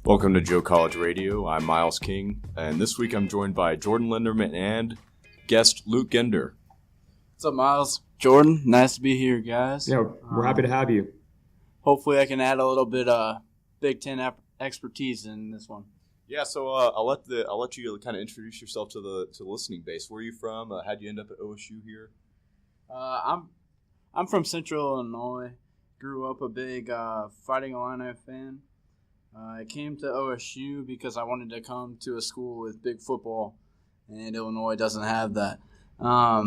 Welcome to Joe College Radio. I'm Miles King, and this week I'm joined by Jordan Linderman and guest Luke Ginder. What's up, Miles? Jordan, nice to be here, guys. Yeah, we're happy to have you. Hopefully I can add a little bit of Big Ten expertise in this one. Yeah, so I'll let you kind of introduce yourself to the listening base. Where are you from? How'd you end up at OSU here? I'm from Central Illinois. Grew up a big Fighting Illini fan. I came to OSU because I wanted to come to a school with big football, and Illinois doesn't have that. I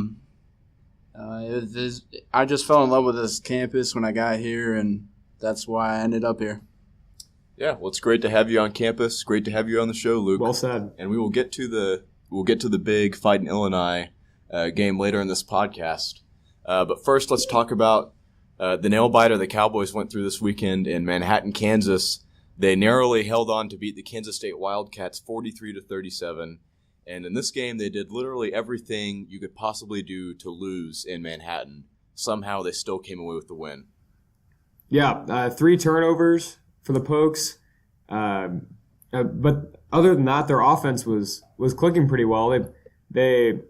just fell in love with this campus when I got here, and that's why I ended up here. Yeah, well, it's great to have you on campus. Great to have you on the show, Luke. Well said. And we will get to the big Fighting Illini game later in this podcast. But first, let's talk about the nail biter the Cowboys went through this weekend in Manhattan, Kansas. They narrowly held on to beat the Kansas State Wildcats 43-37. And in this game, they did literally everything you could possibly do to lose in Manhattan. Somehow, they still came away with the win. Yeah, 3 turnovers for the Pokes. But other than that, their offense was clicking pretty well. They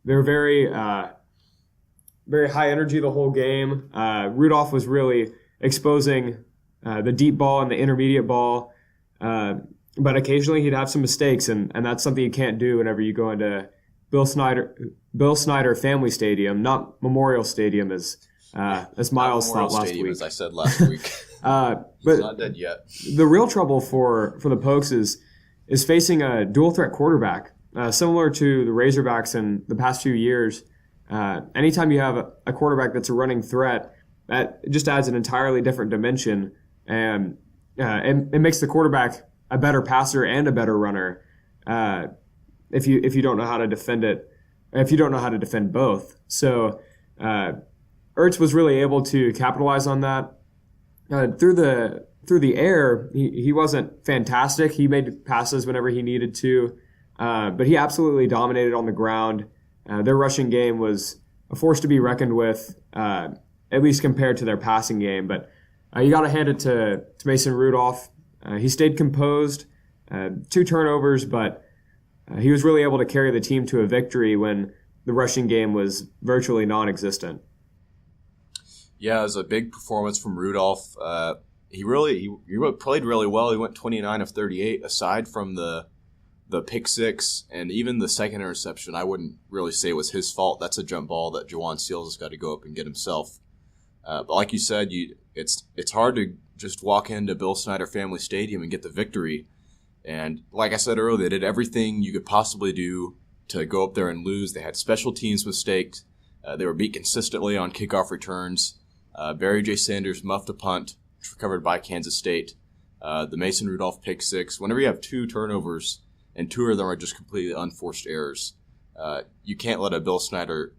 were very high energy the whole game. Rudolph was really exposing the deep ball and the intermediate ball. But occasionally he'd have some mistakes, and that's something you can't do whenever you go into Bill Snyder Family Stadium, not Memorial Stadium as Miles thought last week. As I said last week. But he's not dead yet. The real trouble for the Pokes is facing a dual threat quarterback, similar to the Razorbacks in the past few years. Anytime you have a quarterback that's a running threat, that just adds an entirely different dimension, and it makes the quarterback a better passer and a better runner. If you don't know how to defend it, if you don't know how to defend both. So Ertz was really able to capitalize on that. Through the air, he wasn't fantastic. He made passes whenever he needed to, but he absolutely dominated on the ground. Their rushing game was a force to be reckoned with, at least compared to their passing game. But you got to hand it to Mason Rudolph. He stayed composed, 2 turnovers, but he was really able to carry the team to a victory when the rushing game was virtually non-existent. Yeah, it was a big performance from Rudolph. He played really well. He went 29 of 38, aside from the pick six and even the second interception. I wouldn't really say was his fault. That's a jump ball that Juwan Seals has got to go up and get himself. But like you said, it's hard to just walk into Bill Snyder Family Stadium and get the victory. And like I said earlier, they did everything you could possibly do to go up there and lose. They had special teams mistakes. They were beat consistently on kickoff returns. Barry J. Sanders muffed a punt, which was recovered by Kansas State. The Mason Rudolph pick six. Whenever you have 2 turnovers and 2 of them are just completely unforced errors, you can't let a Bill Snyder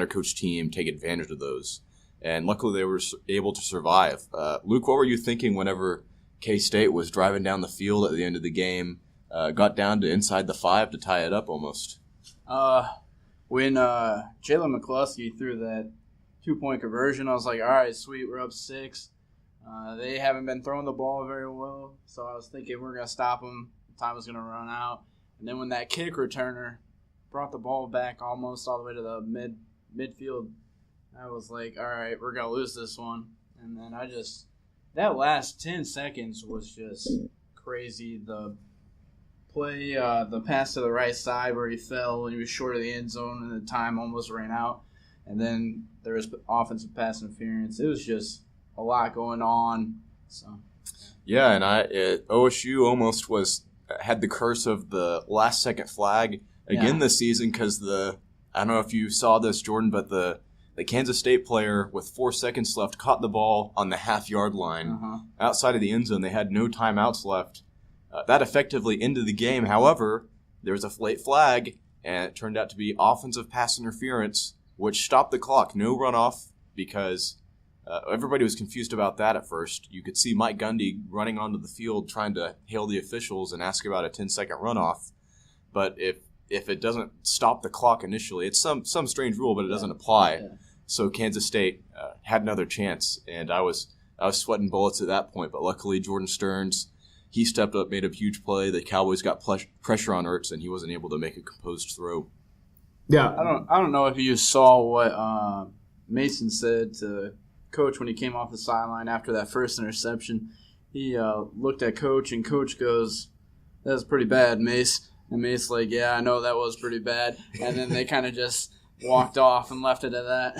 coach team take advantage of those. And luckily they were able to survive. Luke, what were you thinking whenever K-State was driving down the field at the end of the game, got down to inside the 5 to tie it up almost? When Jalen McCluskey threw that 2-point conversion, I was like, all right, sweet, we're up 6. They haven't been throwing the ball very well, so I was thinking we're going to stop them. Time was going to run out. And then when that kick returner brought the ball back almost all the way to the midfield, I was like, all right, we're going to lose this one. And then that last 10 seconds was just crazy. The play, the pass to the right side where he fell and he was short of the end zone and the time almost ran out. And then there was offensive pass interference. It was just a lot going on. So yeah, and OSU almost had the curse of the last-second flag again this season because I don't know if you saw this, Jordan, but the Kansas State player with 4 seconds left caught the ball on the half-yard line outside of the end zone. They had no timeouts left. That effectively ended the game. However, there was a late flag, and it turned out to be offensive pass interference, which stopped the clock. No runoff because everybody was confused about that at first. You could see Mike Gundy running onto the field trying to hail the officials and ask about a 10-second runoff. But if it doesn't stop the clock initially, it's some strange rule, but it doesn't apply. Yeah. So Kansas State had another chance, and I was I was sweating bullets at that point. But luckily, Jordan Stearns, he stepped up, made a huge play. The Cowboys got pressure on Ertz, and he wasn't able to make a composed throw. Yeah, I don't know if you saw what Mason said to Coach when he came off the sideline after that first interception. He looked at Coach, and Coach goes, "That was pretty bad, Mace." And Mace's like, "Yeah, I know that was pretty bad." And then they kind of just walked off and left it at that.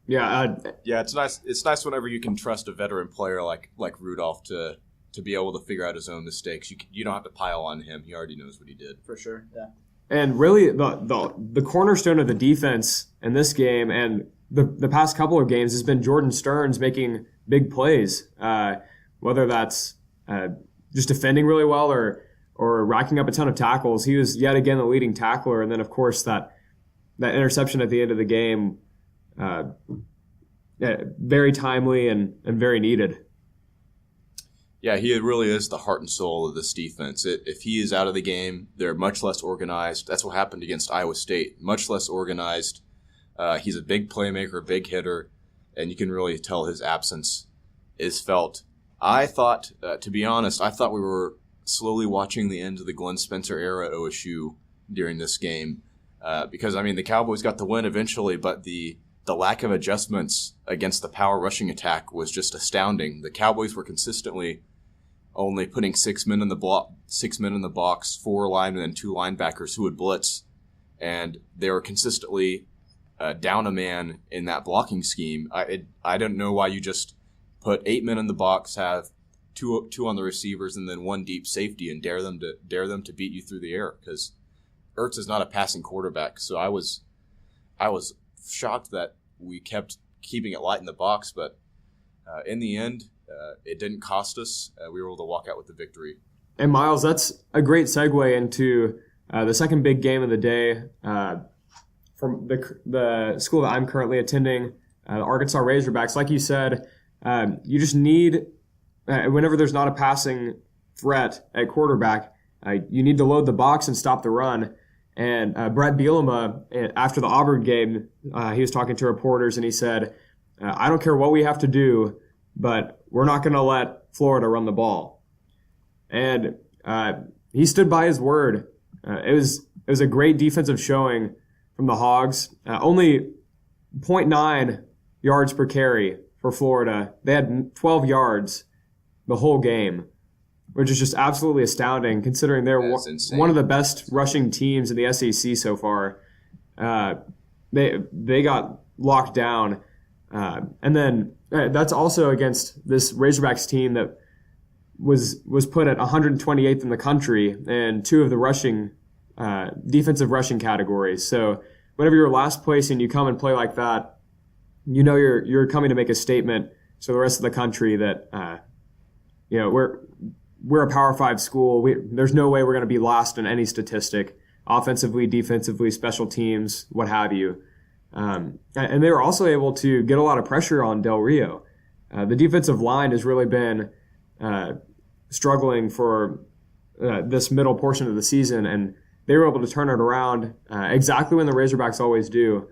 yeah, It's nice. It's nice whenever you can trust a veteran player like Rudolph to be able to figure out his own mistakes. You don't have to pile on him. He already knows what he did. For sure, yeah. and really the cornerstone of the defense in this game and the past couple of games has been Jordan Stearns making big plays, whether that's just defending really well or racking up a ton of tackles. He was yet again the leading tackler, and then of course that interception at the end of the game, very timely and very needed. Yeah, he really is the heart and soul of this defense. If he is out of the game, they're much less organized. That's what happened against Iowa State. Much less organized. He's a big playmaker, big hitter, and you can really tell his absence is felt. I thought, to be honest, we were slowly watching the end of the Glenn Spencer era OSU during this game because, the Cowboys got the win eventually, but the lack of adjustments against the power rushing attack was just astounding. The Cowboys were consistently only putting 6 men in the box, 4 linemen and 2 linebackers who would blitz, and they were consistently down a man in that blocking scheme. I don't know why you just put 8 men in the box, have two on the receivers, and then 1 deep safety, and dare them to beat you through the air, because Ertz is not a passing quarterback. So I was shocked that we kept keeping it light in the box, but in the end, it didn't cost us. We were able to walk out with the victory. And Miles, that's a great segue into the second big game of the day from the school that I'm currently attending, the Arkansas Razorbacks. Like you said, you just need, whenever there's not a passing threat at quarterback, you need to load the box and stop the run. And Brett Bielema, after the Auburn game, he was talking to reporters and he said, I don't care what we have to do, but we're not going to let Florida run the ball. And he stood by his word. It was a great defensive showing from the Hogs. Only 0.9 yards per carry for Florida. They had 12 yards the whole game, which is just absolutely astounding considering they're one of the best rushing teams in the SEC so far. They got locked down. And then that's also against this Razorbacks team that was put at 128th in the country in 2 of the rushing defensive rushing categories. So whenever you're last place and you come and play like that, you know you're coming to make a statement to the rest of the country that we're a Power 5 school. There's no way we're going to be last in any statistic, offensively, defensively, special teams, what have you. And they were also able to get a lot of pressure on Del Rio. The defensive line has really been struggling for this middle portion of the season, and they were able to turn it around exactly when the Razorbacks always do.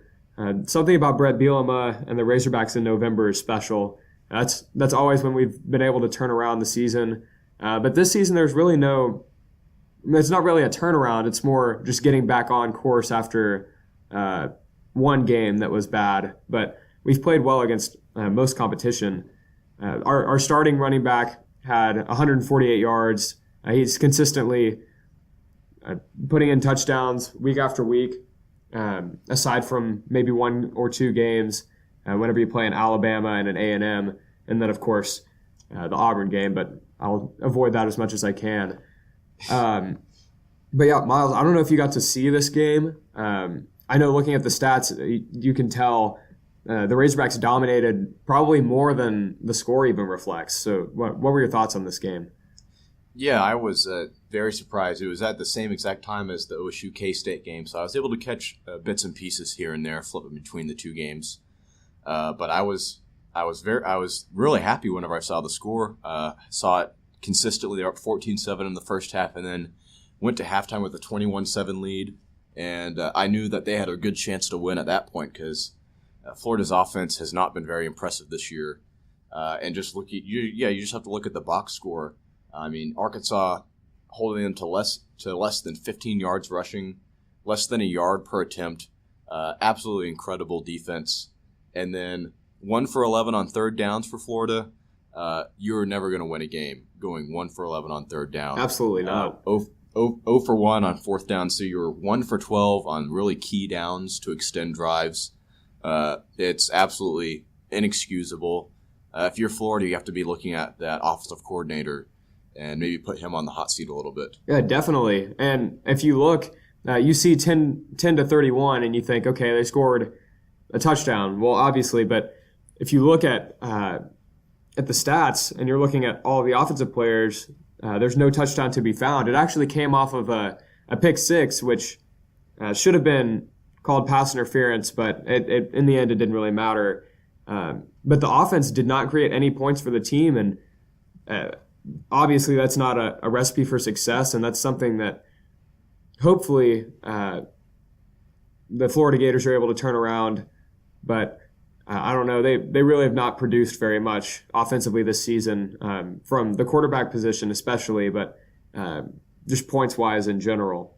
Something about Brett Bielema and the Razorbacks in November is special. That's always when we've been able to turn around the season. But this season, there's really it's not really a turnaround. It's more just getting back on course after one game that was bad. But we've played well against most competition. Our starting running back had 148 yards. He's consistently putting in touchdowns week after week, aside from maybe 1 or 2 games whenever you play in Alabama and an A&M, and then, of course, the Auburn game, but I'll avoid that as much as I can. But yeah, Miles, I don't know if you got to see this game. I know looking at the stats, you can tell the Razorbacks dominated probably more than the score even reflects. So what were your thoughts on this game? Yeah, I was very surprised. It was at the same exact time as the OSU K-State game, so I was able to catch bits and pieces here and there, flipping between the 2 games. But I was really happy whenever I saw the score. Saw it consistently. They were up 14-7 in the first half, and then went to halftime with a 21-7 lead. And I knew that they had a good chance to win at that point because Florida's offense has not been very impressive this year. and just look at you just have to look at the box score. I mean, Arkansas holding them to less than 15 yards rushing, less than a yard per attempt. Absolutely incredible defense. And then 1 for 11 on third downs for Florida. You're never going to win a game going 1 for 11 on third down. Absolutely not. 0 for 1 on fourth down. So you're 1 for 12 on really key downs to extend drives. It's absolutely inexcusable. If you're Florida, you have to be looking at that offensive coordinator and maybe put him on the hot seat a little bit. Yeah, definitely. And if you look, you see 10 to 31, and you think, okay, they scored a touchdown. Well, obviously, but if you look at the stats and you're looking at all the offensive players, there's no touchdown to be found. It actually came off of a pick six, which should have been called pass interference, but in the end, it didn't really matter. But the offense did not create any points for the team, and obviously that's not a recipe for success, and that's something that hopefully the Florida Gators are able to turn around. But I don't know. They really have not produced very much offensively this season, from the quarterback position especially, but just points-wise in general.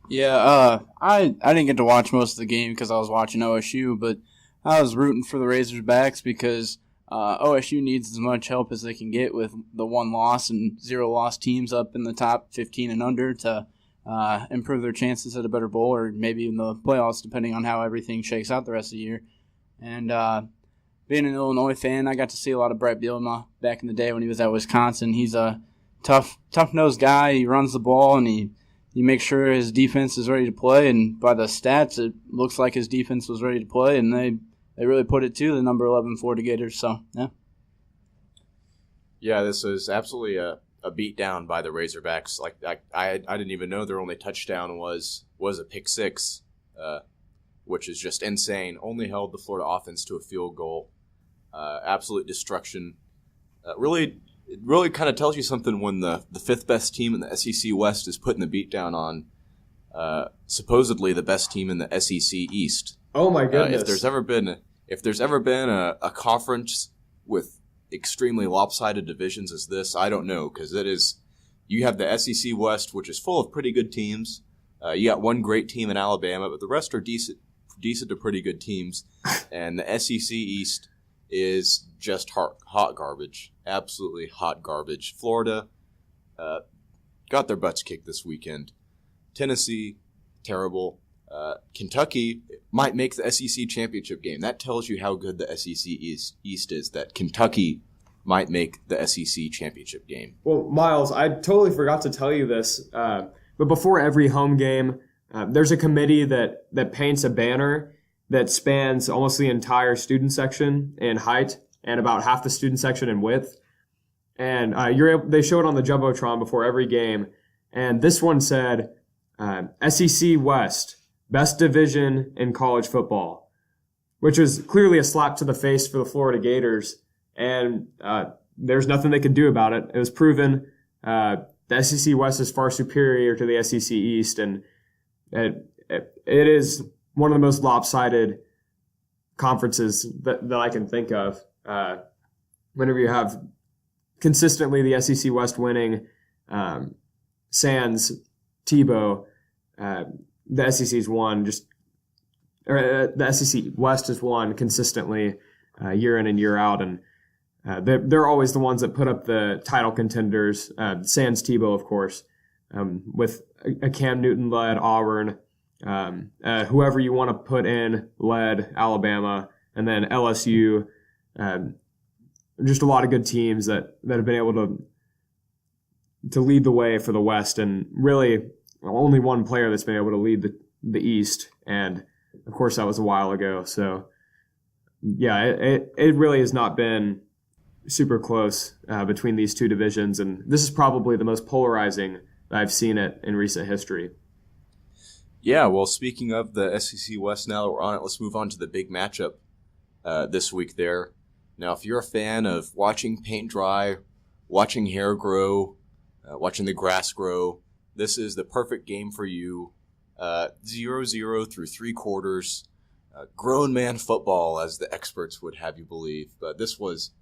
Yeah, I didn't get to watch most of the game because I was watching OSU, but I was rooting for the Razorbacks because OSU needs as much help as they can get with the 1 loss and 0 loss teams up in the top 15 and under to improve their chances at a better bowl or maybe even the playoffs, depending on how everything shakes out the rest of the year. And being an Illinois fan, I got to see a lot of Brett Bielema back in the day when he was at Wisconsin. He's a tough-nosed guy. He runs the ball, and he makes sure his defense is ready to play. And by the stats, it looks like his defense was ready to play, and they really put it to the number 11 Florida Gators. So, yeah. Yeah, this is absolutely a beat down by the Razorbacks. Like I didn't even know their only touchdown was a pick six, which is just insane. Only held the Florida offense to a field goal. Absolute destruction. It really kind of tells you something when the fifth best team in the SEC West is putting the beat down on supposedly the best team in the SEC East. Oh my goodness! If there's ever been a conference with extremely lopsided divisions as this, I don't know, because you have the SEC West, which is full of pretty good teams. You got one great team in Alabama, but the rest are decent to pretty good teams, and the SEC East is just hot garbage, absolutely hot garbage. Florida got their butts kicked this weekend. Tennessee, terrible. Kentucky might make the SEC championship game. That tells you how good the SEC East is, that Kentucky might make the SEC championship game. Well, Miles, I totally forgot to tell you this, but before every home game, there's a committee that paints a banner that spans almost the entire student section in height and about half the student section in width. And they show it on the Jumbotron before every game. And this one said, SEC West, best division in college football, which was clearly a slap to the face for the Florida Gators. And there's nothing they could do about it. It was proven the SEC West is far superior to the SEC East, and it is one of the most lopsided conferences that I can think of. Whenever you have consistently the SEC West winning, sans Tebow, the SEC's won the SEC West has won consistently year in and year out, and they're always the ones that put up the title contenders, sans Tebow, of course, with a Cam Newton-led Auburn, whoever you want to put in led Alabama, and then LSU, just a lot of good teams that have been able to lead the way for the West, and really only one player that's been able to lead the East, and of course that was a while ago. So yeah, it really has not been super close between these two divisions, and this is probably the most polarizing that I've seen it in recent history. Yeah, well, speaking of the SEC West, now that we're on it, let's move on to the big matchup this week there. Now, if you're a fan of watching paint dry, watching hair grow, watching the grass grow, this is the perfect game for you. 0-0 through 3 quarters. grown man football, as the experts would have you believe. But this was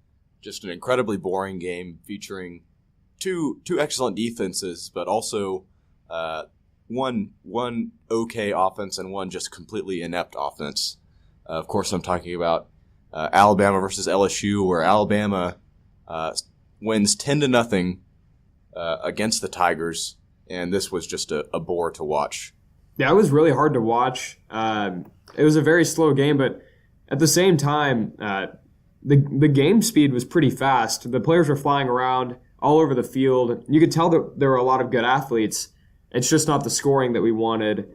just an incredibly boring game featuring two excellent defenses, but also one okay offense and one just completely inept offense. Of course, I'm talking about Alabama versus LSU, where Alabama wins 10-0 against the Tigers, and this was just a bore to watch. Yeah, it was really hard to watch. It was a very slow game, but at the same time, the game speed was pretty fast. The players were flying around all over the field. You could tell that there were a lot of good athletes. It's just not the scoring that we wanted.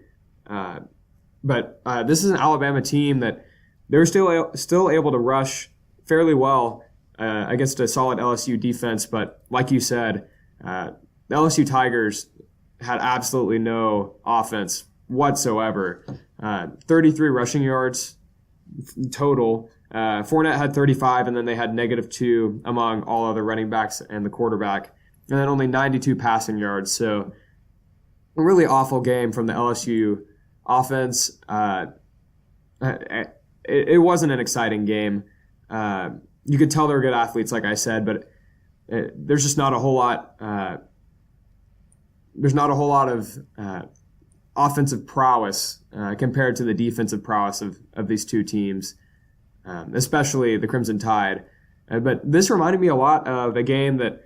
But this is an Alabama team that they were still able to rush fairly well against a solid LSU defense. But like you said, the LSU Tigers had absolutely no offense whatsoever. 33 rushing yards total. Fournette had 35, and then they had -2 among all other running backs and the quarterback. And then only 92 passing yards. So a really awful game from the LSU offense. It wasn't an exciting game. You could tell they were good athletes, like I said, but there's just not a whole lot. There's not a whole lot of offensive prowess compared to the defensive prowess of these two teams, especially the Crimson Tide. But this reminded me a lot of a game that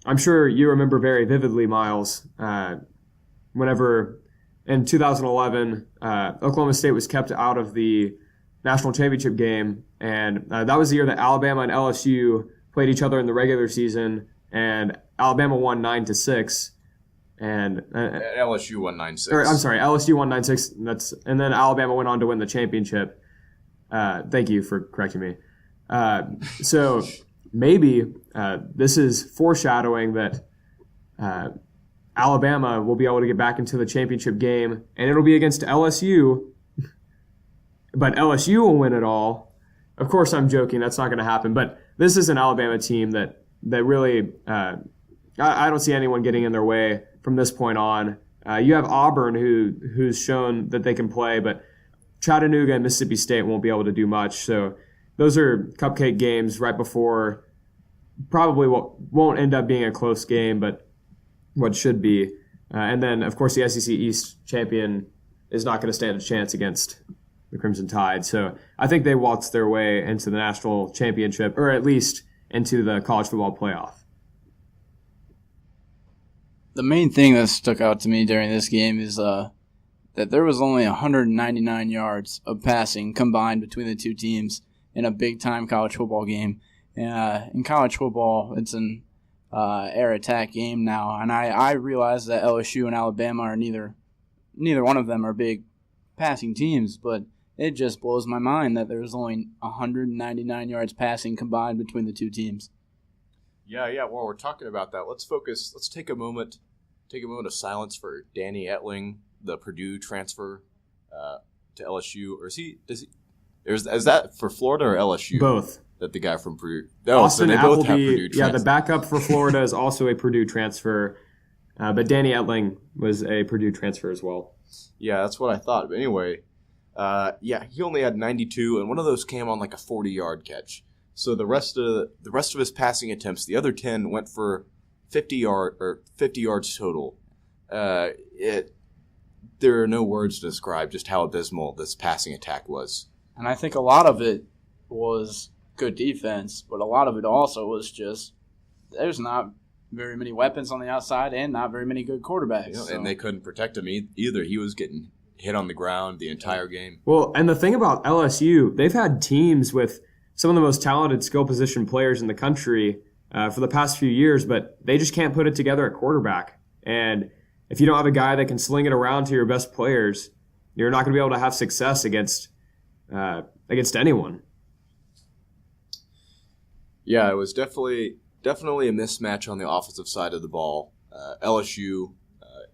I'm sure you remember very vividly, Miles. Whenever in 2011, Oklahoma State was kept out of the national championship game, and that was the year that Alabama and LSU played each other in the regular season, and Alabama won 9-6. And LSU won 9-6. I'm sorry, LSU won 9-6. And then Alabama went on to win the championship. Thank you for correcting me. So maybe this is foreshadowing that Alabama will be able to get back into the championship game, and it'll be against LSU. But LSU will win it all. Of course, I'm joking. That's not going to happen. But this is an Alabama team that really I don't see anyone getting in their way from this point on. You have Auburn, who's shown that they can play, but Chattanooga and Mississippi State won't be able to do much. So those are cupcake games right before probably won't end up being a close game, but what should be. And then, of course, the SEC East champion is not going to stand a chance against the Crimson Tide. So I think they waltzed their way into the national championship, or at least into the college football playoff. The main thing that stuck out to me during this game is that there was only 199 yards of passing combined between the two teams in a big-time college football game. In college football, it's an air attack game now, and I realize that LSU and Alabama are neither one of them are big passing teams, but it just blows my mind that there's only 199 yards passing combined between the two teams. Yeah. While we're talking about that, let's take a moment of silence for Danny Etling, the Purdue transfer to LSU. Or is that for Florida or LSU? Both. That the guy from Purdue. Oh, Austin so they Appleby, both have Purdue transfer. Yeah, the backup for Florida is also a Purdue transfer, but Danny Etling was a Purdue transfer as well. Yeah, that's what I thought. But anyway, he only had 92, and one of those came on like a 40-yard catch. So the rest of his passing attempts, the other 10 went for 50 yards total. There are no words to describe just how abysmal this passing attack was. And I think a lot of it was good defense, but a lot of it also was just there's not very many weapons on the outside and not very many good quarterbacks. And they couldn't protect him either. He was getting hit on the ground the entire game. Well, and the thing about LSU, they've had teams with some of the most talented skill position players in the country for the past few years, but they just can't put it together at quarterback. And if you don't have a guy that can sling it around to your best players, you're not going to be able to have success against anyone. Yeah, it was definitely a mismatch on the offensive side of the ball. LSU,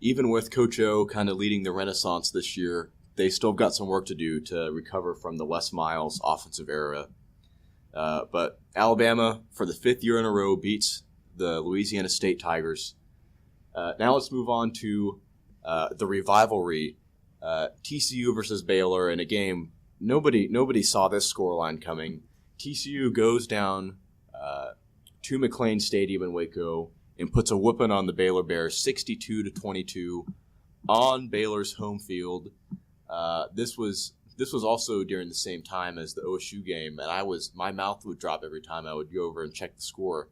even with Coach O kind of leading the renaissance this year, they still got some work to do to recover from the Les Miles offensive era. But Alabama, for the 5th year in a row, beats the Louisiana State Tigers. Now let's move on to the rivalry, TCU versus Baylor, in a game nobody saw this scoreline coming. TCU goes down to McLean Stadium in Waco and puts a whooping on the Baylor Bears, 62-22, on Baylor's home field. This was also during the same time as the OSU game, and my mouth would drop every time I would go over and check the score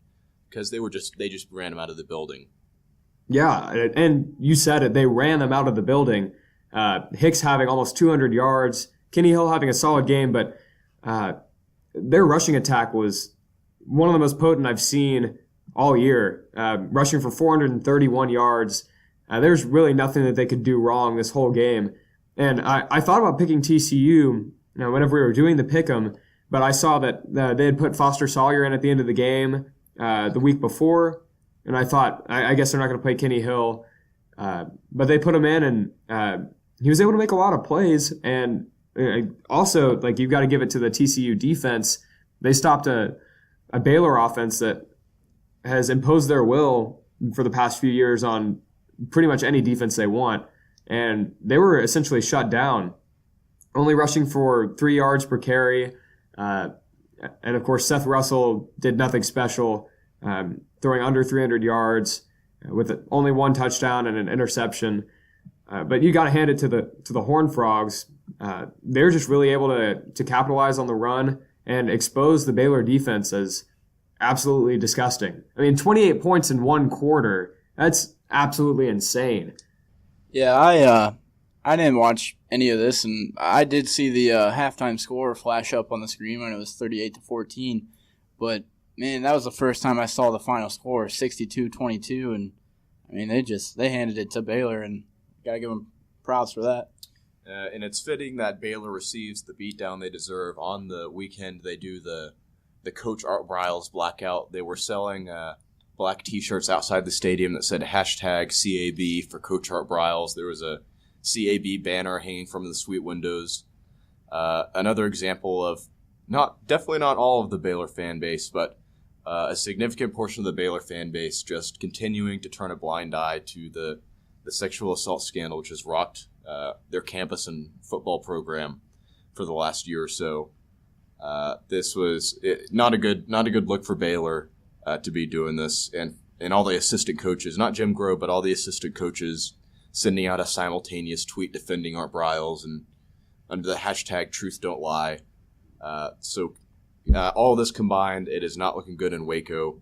because they just ran them out of the building. Yeah, and you said it. They ran them out of the building. Hicks having almost 200 yards. Kenny Hill having a solid game, but their rushing attack was one of the most potent I've seen all year, rushing for 431 yards. There's really nothing that they could do wrong this whole game. And I thought about picking TCU whenever we were doing the pick'em, but I saw that they had put Foster Sawyer in at the end of the game the week before, and I thought, I guess they're not going to play Kenny Hill. But they put him in, and he was able to make a lot of plays. And also, like, you've got to give it to the TCU defense. They stopped a Baylor offense that has imposed their will for the past few years on pretty much any defense they want. And they were essentially shut down, only rushing for 3 yards per carry. And, of course, Seth Russell did nothing special, throwing under 300 yards with only one touchdown and an interception. But you got to hand it to the Horned Frogs. They're just really able to capitalize on the run and expose the Baylor defense as absolutely disgusting. I mean, 28 points in one quarter, that's absolutely insane. Yeah, I didn't watch any of this, and I did see the halftime score flash up on the screen when it was 38-14. But man, that was the first time I saw the final score, 62-22, and I mean they handed it to Baylor, and gotta give them props for that. And it's fitting that Baylor receives the beatdown they deserve. On the weekend, they do the Coach Art Briles blackout. They were selling black T-shirts outside the stadium that said #CAB for Coach Art Briles. There was a CAB banner hanging from the suite windows. Another example of definitely not all of the Baylor fan base, but a significant portion of the Baylor fan base just continuing to turn a blind eye to the sexual assault scandal, which has rocked their campus and football program for the last year or so. This was not a good look for Baylor to be doing this, and all the assistant coaches, not Jim Groh, but all the assistant coaches sending out a simultaneous tweet defending Art Briles and under the hashtag Truth Don't Lie. So all this combined, it is not looking good in Waco.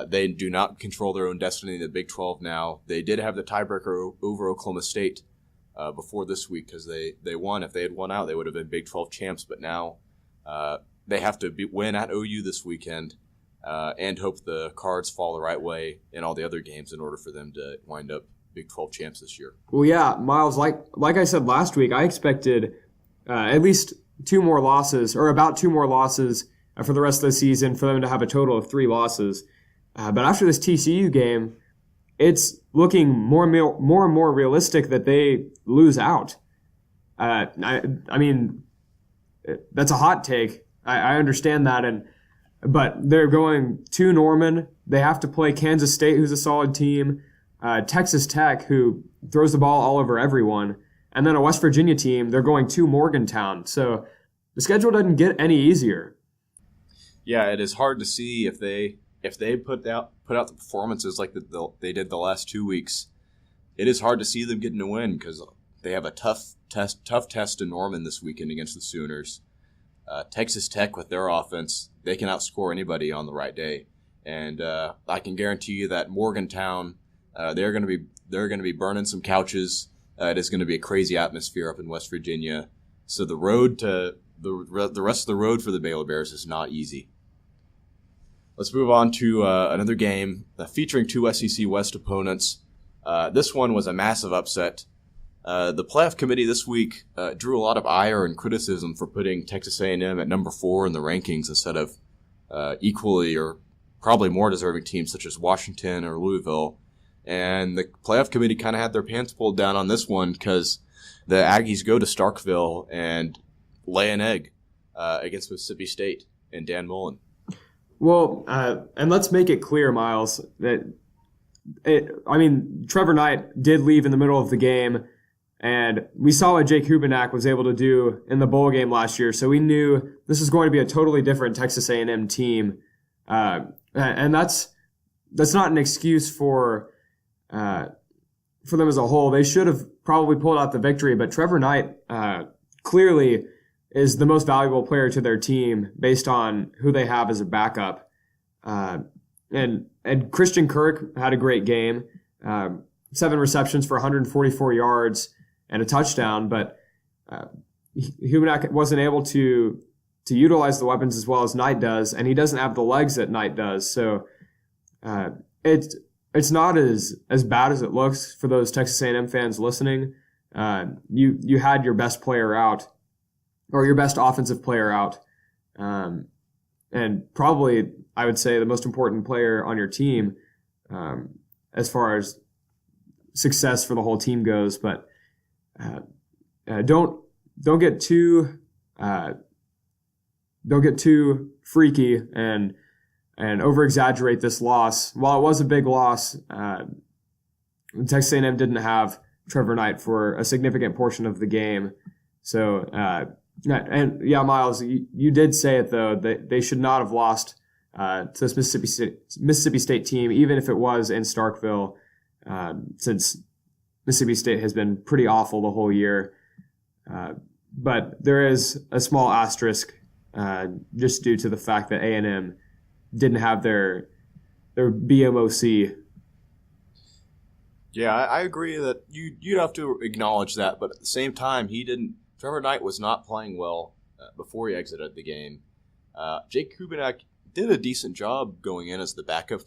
They do not control their own destiny in the Big 12 now. They did have the tiebreaker over Oklahoma State before this week because they won. If they had won out, they would have been Big 12 champs. But now they have to win at OU this weekend and hope the cards fall the right way in all the other games in order for them to wind up Big 12 champs this year. Well, yeah, Miles, like I said last week, I expected at least 2 more losses, or about 2 more losses for the rest of the season for them to have a total of 3 losses. But after this TCU game, it's looking more and more realistic that they lose out. I mean, that's a hot take. I understand that, but they're going to Norman. They have to play Kansas State, who's a solid team, Texas Tech, who throws the ball all over everyone, and then a West Virginia team. They're going to Morgantown. So the schedule doesn't get any easier. Yeah, it is hard to see if they put out the performances like they did the last 2 weeks. It is hard to see them getting a win because they have a tough test in Norman this weekend against the Sooners. Texas Tech with their offense, they can outscore anybody on the right day, and I can guarantee you that Morgantown, they're going to be burning some couches. It is going to be a crazy atmosphere up in West Virginia. So the road to the rest of the road for the Baylor Bears is not easy. Let's move on to another game featuring 2 SEC West opponents. This one was a massive upset. The playoff committee this week drew a lot of ire and criticism for putting Texas A&M at number 4 in the rankings instead of equally or probably more deserving teams such as Washington or Louisville. And the playoff committee kind of had their pants pulled down on this one because the Aggies go to Starkville and lay an egg against Mississippi State and Dan Mullen. Well, and let's make it clear, Miles, that Trevor Knight did leave in the middle of the game. And we saw what Jake Hubenak was able to do in the bowl game last year, so we knew this was going to be a totally different Texas A&M team. And that's not an excuse for them as a whole. They should have probably pulled out the victory, but Trevor Knight clearly is the most valuable player to their team based on who they have as a backup. And Christian Kirk had a great game, 7 receptions for 144 yards and a touchdown, but Hubenak wasn't able to utilize the weapons as well as Knight does, and he doesn't have the legs that Knight does. So it's not as bad as it looks for those Texas A&M fans listening. You had your best player out, or your best offensive player out, and probably I would say the most important player on your team as far as success for the whole team goes. But don't get too freaky and over exaggerate this loss. While it was a big loss, Texas A&M didn't have Trevor Knight for a significant portion of the game. So Miles, you did say it though. They should not have lost to this Mississippi State team, even if it was in Starkville, since Mississippi State has been pretty awful the whole year. But there is a small asterisk just due to the fact that A&M didn't have their BMOC. Yeah, I agree that you'd have to acknowledge that, but at the same time, Trevor Knight was not playing well before he exited the game. Jake Hubenak did a decent job going in as the backup,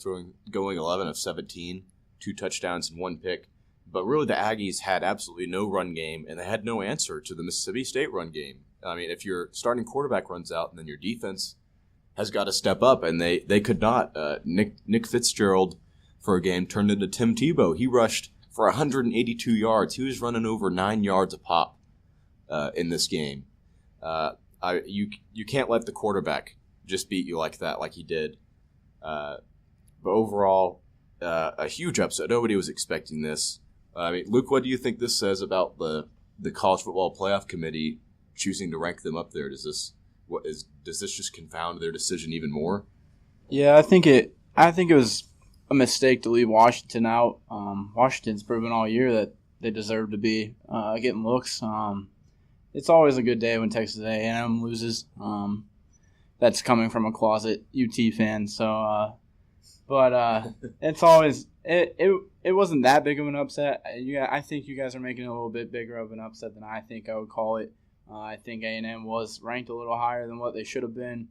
going 11 of 17, 2 touchdowns and 1 pick. But really, the Aggies had absolutely no run game, and they had no answer to the Mississippi State run game. I mean, if your starting quarterback runs out, and then your defense has got to step up, and they could not. Nick Fitzgerald, for a game, turned into Tim Tebow. He rushed for 182 yards. He was running over 9 yards a pop in this game. You can't let the quarterback just beat you like that, like he did. But overall, a huge upset. Nobody was expecting this. I mean, Luke, what do you think this says about the College Football Playoff Committee choosing to rank them up there? Does this just confound their decision even more? Yeah, I think it was a mistake to leave Washington out. Washington's proven all year that they deserve to be getting looks. It's always a good day when Texas A&M loses. That's coming from a closet UT fan. So, but it's always it wasn't that big of an upset. I think you guys are making it a little bit bigger of an upset than I think I would call it. I think A&M was ranked a little higher than what they should have been.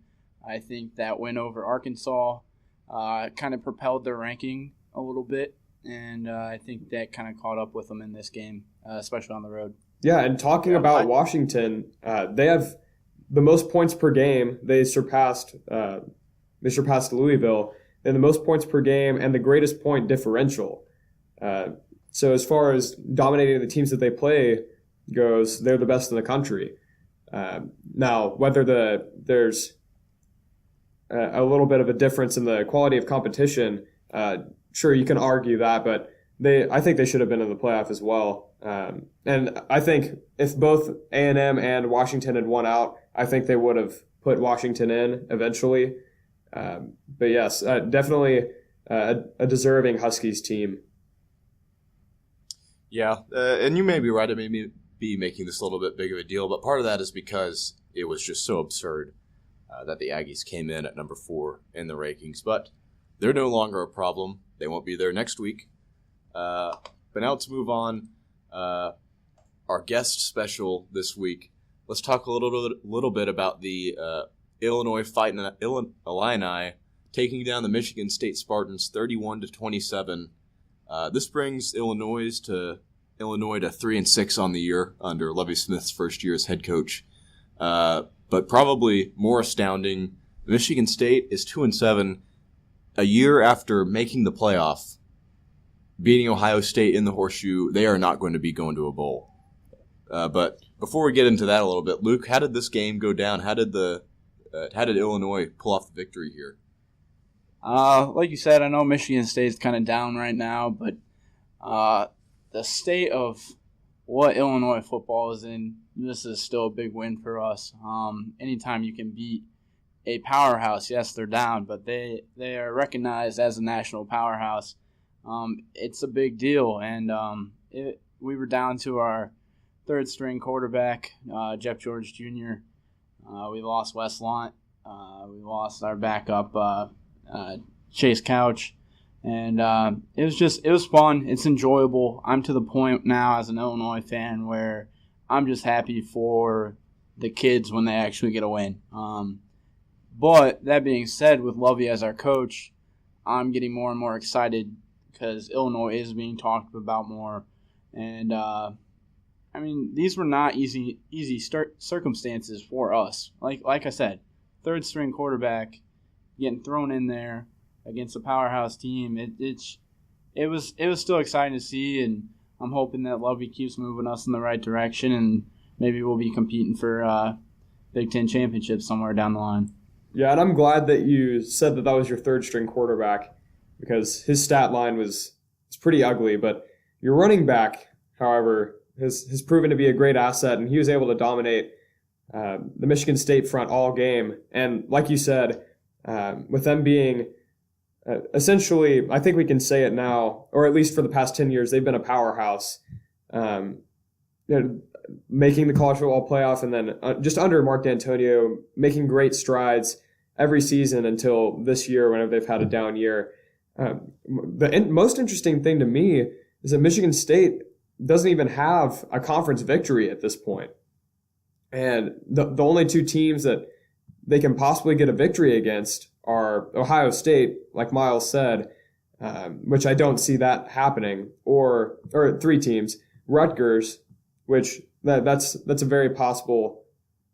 I think that win over Arkansas kind of propelled their ranking a little bit, and I think that kind of caught up with them in this game, especially on the road. Yeah, and talking about Washington, they have the most points per game. They surpassed Louisville in the most points per game and the greatest point differential. So as far as dominating the teams that they play goes, they're the best in the country. Now, whether there's a little bit of a difference in the quality of competition, sure, you can argue that, but I think they should have been in the playoff as well. And I think if both A&M and Washington had won out, I think they would have put Washington in eventually. But yes, definitely a deserving Huskies team. Yeah, and you may be right. It may be making this a little bit big of a deal, but part of that is because it was just so absurd that the Aggies came in at number 4 in the rankings. But they're no longer a problem. They won't be there next week. But now let's move on. Our guest special this week. Let's talk a little bit about the Illinois Fighting Illini taking down the Michigan State Spartans 31-27. This brings Illinois to 3-6 on the year under Lovie Smith's first year as head coach. But probably more astounding, Michigan State is 2-7 a year after making the playoff, beating Ohio State in the Horseshoe. They are not going to be going to a bowl. But before we get into that a little bit, Luke, how did this game go down? How did Illinois pull off the victory here? Like you said, I know Michigan State's kind of down right now, but the state of what Illinois football is in, this is still a big win for us. Anytime you can beat a powerhouse, yes, they're down, but they are recognized as a national powerhouse. It's a big deal, and we were down to our third-string quarterback, Jeff George Jr. We lost Wes Lunt. We lost our backup, Chase Couch. And it was fun. It's enjoyable. I'm to the point now as an Illinois fan where I'm just happy for the kids when they actually get a win. But that being said, with Lovey as our coach, I'm getting more and more excited because Illinois is being talked about more. And, these were not easy circumstances for us. Like I said, third-string quarterback getting thrown in there against a powerhouse team. It was still exciting to see, and I'm hoping that Lovey keeps moving us in the right direction, and maybe we'll be competing for Big Ten championship somewhere down the line. Yeah, and I'm glad that you said that was your third-string quarterback because his stat line was pretty ugly. But your running back, however, has proven to be a great asset, and he was able to dominate the Michigan State front all game. And like you said, with them being essentially, I think we can say it now, or at least for the past 10 years, they've been a powerhouse, making the college football playoff, and then just under Mark D'Antonio, making great strides every season until this year whenever they've had a down year. The most interesting thing to me is that Michigan State doesn't even have a conference victory at this point. And the only two teams that they can possibly get a victory against are Ohio State, like Miles said, which I don't see that happening, or three teams, Rutgers, which that's a very possible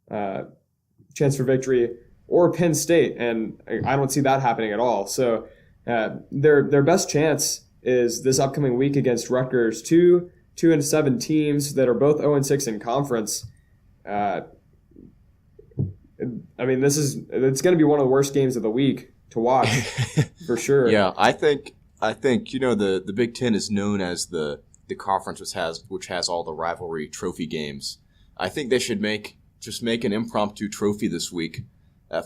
chance for victory, or Penn State, and I don't see that happening at all. So their best chance is this upcoming week against Rutgers, 2-7 teams that are both 0-6 in conference. It's going to be one of the worst games of the week to watch for sure. Yeah, I think the Big Ten is known as the conference which has all the rivalry trophy games. I think they should make an impromptu trophy this week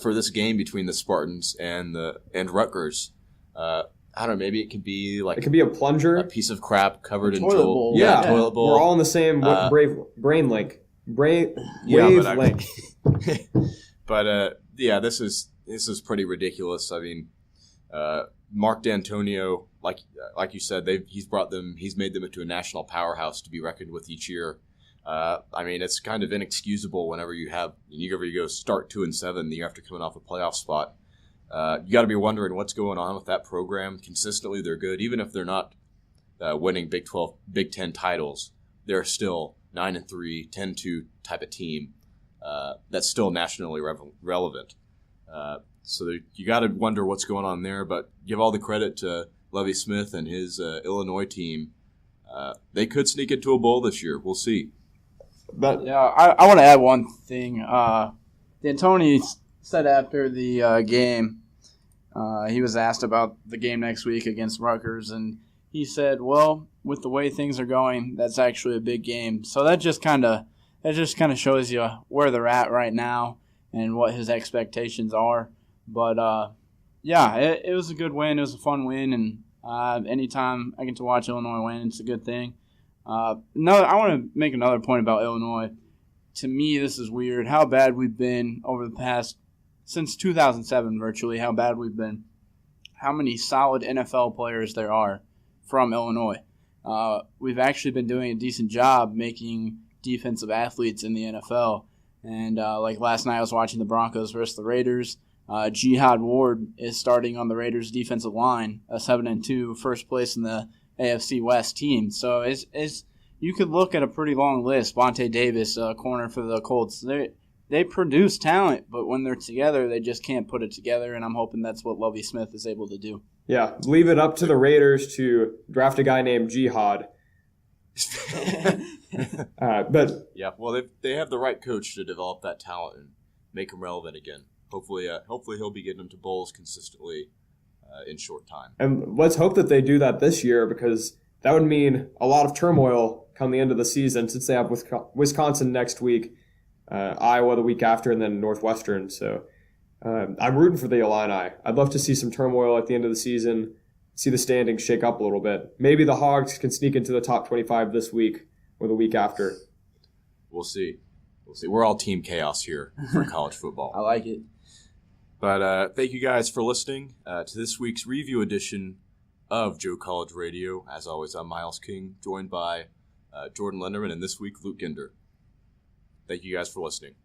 for this game between the Spartans and Rutgers. I don't know, maybe it could be like a plunger, a piece of crap covered in toilet bowl. Yeah, toilet bowl. We're all in the same brain link. Wavelength. But this is pretty ridiculous. I mean, Mark D'Antonio, like you said, he's made them into a national powerhouse to be reckoned with each year. It's kind of inexcusable whenever you go start 2-7 the year after coming off a playoff spot. You got to be wondering what's going on with that program. Consistently, they're good, even if they're not winning Big Ten titles. They're still 9-3, 10-2 type of team that's still nationally relevant. So you got to wonder what's going on there. But give all the credit to Lovie Smith and his Illinois team. They could sneak into a bowl this year. We'll see. But yeah, I want to add one thing. D'Antoni said after the game, he was asked about the game next week against Rutgers, and he said, well, with the way things are going, that's actually a big game. So that just kind of shows you where they're at right now and what his expectations are. But, it was a good win. It was a fun win, and anytime I get to watch Illinois win, it's a good thing. I want to make another point about Illinois. To me, this is weird, how bad we've been over the past – since 2007 virtually, how bad we've been. How many solid NFL players there are from Illinois. We've actually been doing a decent job making defensive athletes in the NFL. And like last night I was watching the Broncos versus the Raiders. Jihad Ward is starting on the Raiders defensive line, a 7-2, first place in the AFC West team. So you could look at a pretty long list. Vontae Davis, corner for the Colts. They produce talent, but when they're together, they just can't put it together, and I'm hoping that's what Lovie Smith is able to do. Yeah, leave it up to the Raiders to draft a guy named Jihad. They have the right coach to develop that talent and make him relevant again. Hopefully he'll be getting them to bowls consistently in short time. And let's hope that they do that this year, because that would mean a lot of turmoil come the end of the season, since they have Wisconsin next week, Iowa the week after, and then Northwestern. So I'm rooting for the Illini. I'd love to see some turmoil at the end of the season, see the standings shake up a little bit. Maybe the Hogs can sneak into the top 25 this week or the week after. We'll see. We're all team chaos here for college football. I like it. But thank you guys for listening to this week's review edition of Joe College Radio. As always, I'm Miles King, joined by Jordan Lenderman, and this week, Luke Ginder. Thank you guys for listening.